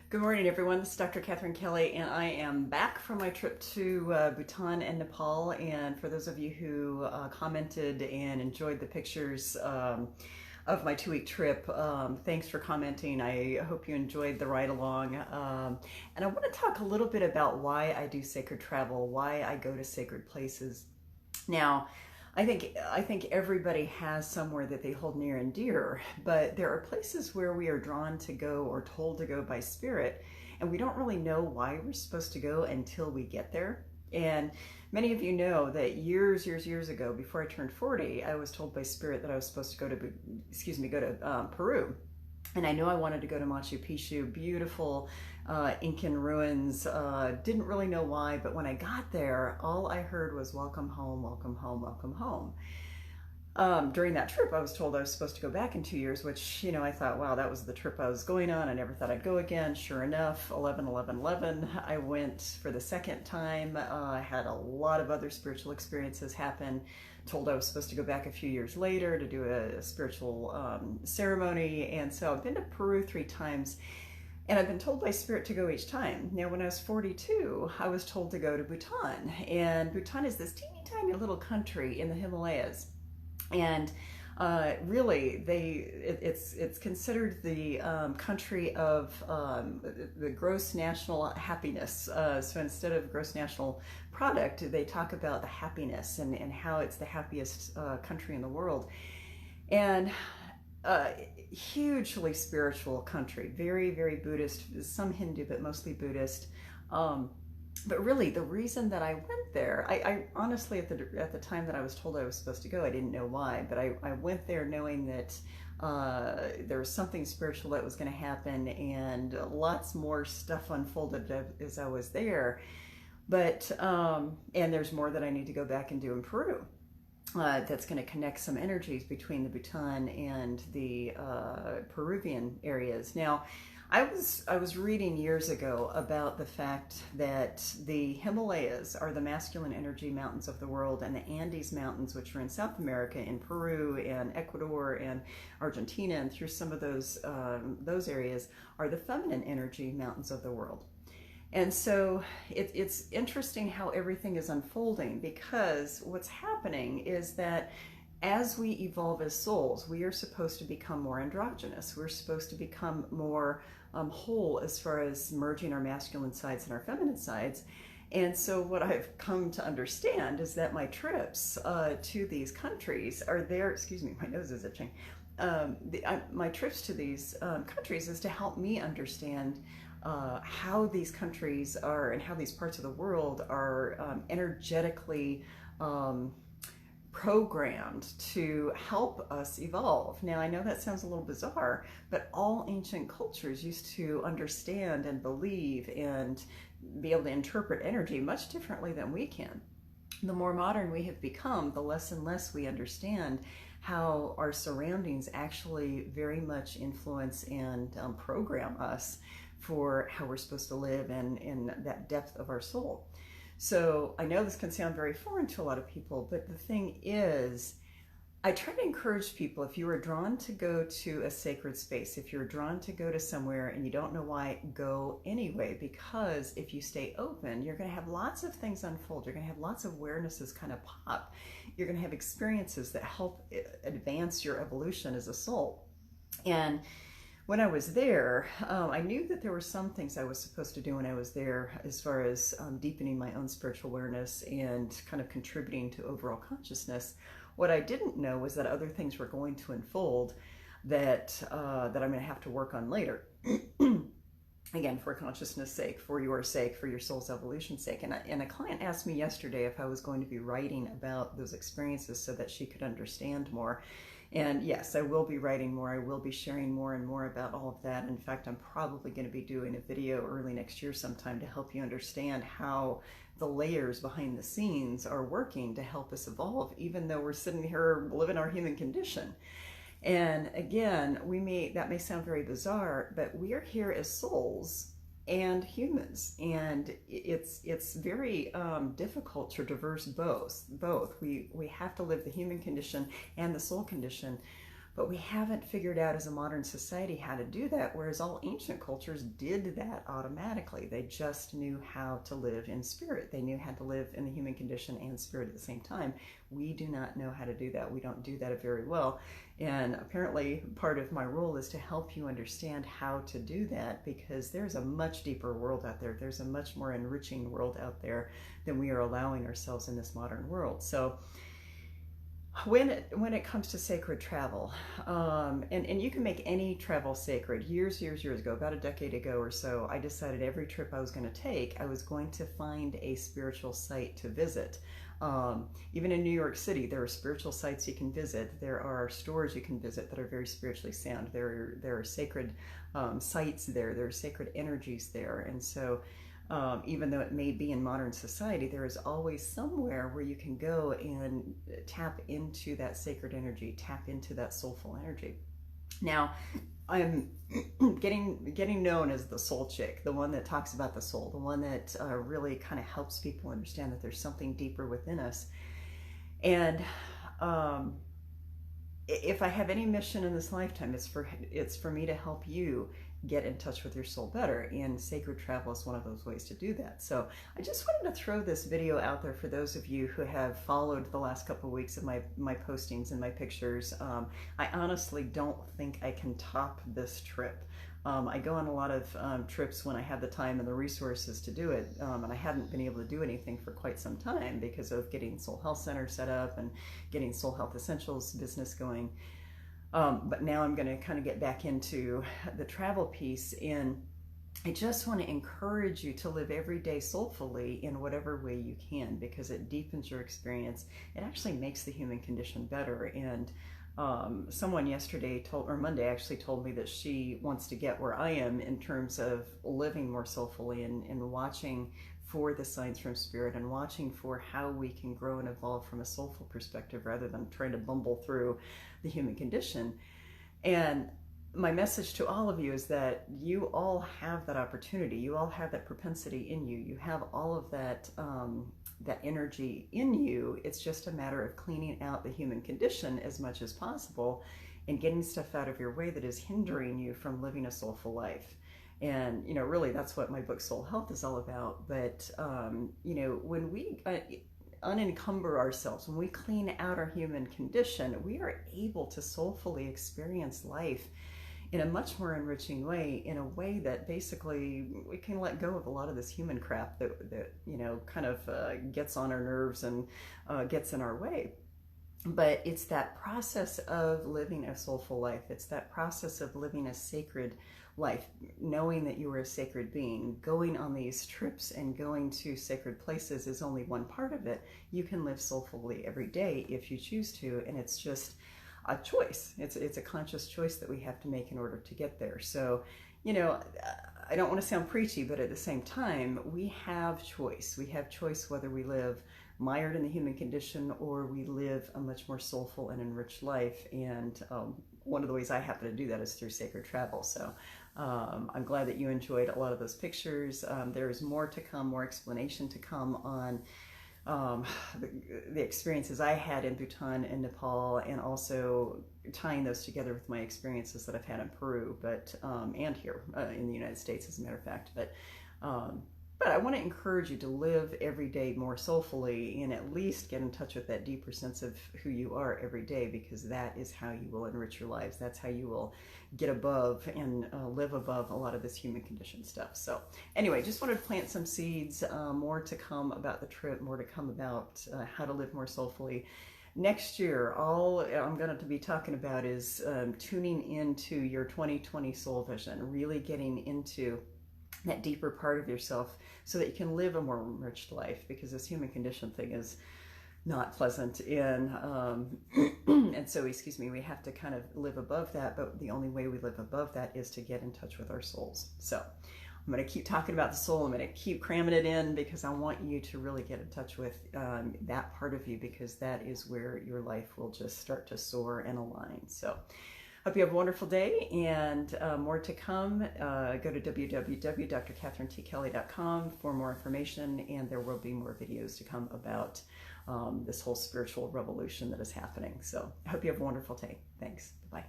Good morning, everyone. This is Dr. Katherine.Kelly, and I am back from my trip to Bhutan and Nepal. And for those of you who commented and enjoyed the pictures of my 2-week trip, thanks for commenting. I hope you enjoyed the ride along. And I want to talk a little bit about why I do sacred travel, why I go to sacred places. Now, I think everybody has somewhere that they hold near and dear, but there are places where we are drawn to go or told to go by spirit, and we don't really know why we're supposed to go until we get there. And many of you know that years ago, before I turned 40, I was told by spirit that I was supposed to go to Peru. And I know I wanted to go to Machu Picchu, beautiful Incan ruins. Didn't really know why, but when I got there, all I heard was welcome home, welcome home, welcome home. During that trip, I was told I was supposed to go back in 2 years, which, I thought, wow, that was the trip I was going on. I never thought I'd go again. Sure enough, 11/11/11, I went for the second time. I had a lot of other spiritual experiences happen. Told I was supposed to go back a few years later to do a spiritual ceremony. And so I've been to Peru 3 times. And I've been told by spirit to go each time. Now, when I was 42, I was told to go to Bhutan. And Bhutan is this teeny tiny little country in the Himalayas. And really, it's considered the country of the gross national happiness. So instead of gross national product, they talk about the happiness and how it's the happiest country in the world. And hugely spiritual country, very Buddhist, some Hindu, but mostly Buddhist. But really, the reason that I went there, I honestly, at the time that I was told I was supposed to go, I didn't know why, but I went there knowing that there was something spiritual that was going to happen, and lots more stuff unfolded as I was there. But, and there's more that I need to go back and do in Peru. That's going to connect some energies between the Bhutan and the Peruvian areas. Now, I was reading years ago about the fact that the Himalayas are the masculine energy mountains of the world, and the Andes Mountains, which are in South America, in Peru and Ecuador and Argentina, and through some of those areas, are the feminine energy mountains of the world. And so it's interesting how everything is unfolding, because what's happening is that as we evolve as souls, we are supposed to become more androgynous. We're supposed to become more whole as far as merging our masculine sides and our feminine sides. And so what I've come to understand is that my trips to these countries are there, excuse me, my nose is itching. My trips to these countries is to help me understand how these countries are and how these parts of the world are energetically programmed to help us evolve. Now, I know that sounds a little bizarre, but all ancient cultures used to understand and believe and be able to interpret energy much differently than we can. The more modern we have become, the less and less we understand how our surroundings actually very much influence and program us for how we're supposed to live and in that depth of our soul. So I know this can sound very foreign to a lot of people, but the thing is, I try to encourage people, if you are drawn to go to a sacred space, if you're drawn to go to somewhere and you don't know why, go anyway, because if you stay open, you're going to have lots of things unfold. You're going to have lots of awarenesses kind of pop. You're going to have experiences that help advance your evolution as a soul. And when I was there, I knew that there were some things I was supposed to do when I was there, as far as deepening my own spiritual awareness and kind of contributing to overall consciousness. What I didn't know was that other things were going to unfold that I'm going to have to work on later. Again, for consciousness sake, for your sake, for your soul's evolution's sake. And a client asked me yesterday if I was going to be writing about those experiences so that she could understand more. And yes, I will be writing more. I will be sharing more and more about all of that. In fact, I'm probably going to be doing a video early next year sometime to help you understand how the layers behind the scenes are working to help us evolve, even though we're sitting here living our human condition. And again, that may sound very bizarre, but we are here as souls and humans, and it's very difficult to traverse both. We have to live the human condition and the soul condition, But we haven't figured out as a modern society how to do that, whereas all ancient cultures did that automatically. They just knew how to live in spirit. They knew how to live in the human condition and spirit at the same time. We do not know how to do that. We don't do that very well. And apparently part of my role is to help you understand how to do that, because there's a much deeper world out there. There's a much more enriching world out there than we are allowing ourselves in this modern world. So when it comes to sacred travel, and you can make any travel sacred. Years ago, about a decade ago or so, I decided every trip I was going to take, I was going to find a spiritual site to visit. Even in New York City, there are spiritual sites you can visit. There are stores you can visit that are very spiritually sound. There are sacred sites there. There are sacred energies there. And so even though it may be in modern society, there is always somewhere where you can go and tap into that sacred energy, tap into that soulful energy. Now, I'm getting known as the soul chick, the one that talks about the soul, the one that really kind of helps people understand that there's something deeper within us. And if I have any mission in this lifetime, it's for me to help you get in touch with your soul better, and sacred travel is one of those ways to do that. So I just wanted to throw this video out there for those of you who have followed the last couple of weeks of my postings and my pictures. I honestly don't think I can top this trip. I go on a lot of trips when I have the time and the resources to do it, and I hadn't been able to do anything for quite some time because of getting Soul Health Center set up and getting Soul Health Essentials business going. But now I'm going to kind of get back into the travel piece, and I just want to encourage you to live every day soulfully in whatever way you can, because it deepens your experience. It actually makes the human condition better. And someone Monday actually told me that she wants to get where I am in terms of living more soulfully and watching for the signs from spirit and watching for how we can grow and evolve from a soulful perspective rather than trying to bumble through the human condition. And my message to all of you is that you all have that opportunity. You all have that propensity in you. You have all of that that energy in you. It's just a matter of cleaning out the human condition as much as possible and getting stuff out of your way that is hindering you from living a soulful life. And, really that's what my book Soul Health is all about. But, when we unencumber ourselves, when we clean out our human condition, we are able to soulfully experience life in a much more enriching way, in a way that basically we can let go of a lot of this human crap that kind of gets on our nerves and gets in our way. But it's that process of living a soulful life. It's that process of living a sacred life, knowing that you are a sacred being. Going on these trips and going to sacred places is only one part of it. You can live soulfully every day if you choose to, and it's just a choice. It's a conscious choice that we have to make in order to get there. So, I don't want to sound preachy, but at the same time, we have choice. We have choice whether we live mired in the human condition or we live a much more soulful and enriched life. And one of the ways I happen to do that is through sacred travel. So I'm glad that you enjoyed a lot of those pictures. There is more to come, more explanation to come on the experiences I had in Bhutan and Nepal, and also tying those together with my experiences that I've had in Peru, and here in the United States, as a matter of fact. But I want to encourage you to live every day more soulfully and at least get in touch with that deeper sense of who you are every day, because that is how you will enrich your lives. That's how you will get above and live above a lot of this human condition stuff. So anyway, just wanted to plant some seeds, more to come about the trip, more to come about how to live more soulfully. Next year, all I'm going to be talking about is tuning into your 2020 soul vision, really getting into that deeper part of yourself so that you can live a more enriched life, because this human condition thing is not pleasant. And so, we have to kind of live above that, but the only way we live above that is to get in touch with our souls. So I'm going to keep talking about the soul. I'm going to keep cramming it in, because I want you to really get in touch with that part of you, because that is where your life will just start to soar and align. So Hope you have a wonderful day, and more to come. Go to www.Dr.KatherineT.Kelly.com for more information, and there will be more videos to come about this whole spiritual revolution that is happening. So I hope you have a wonderful day. Thanks. Bye.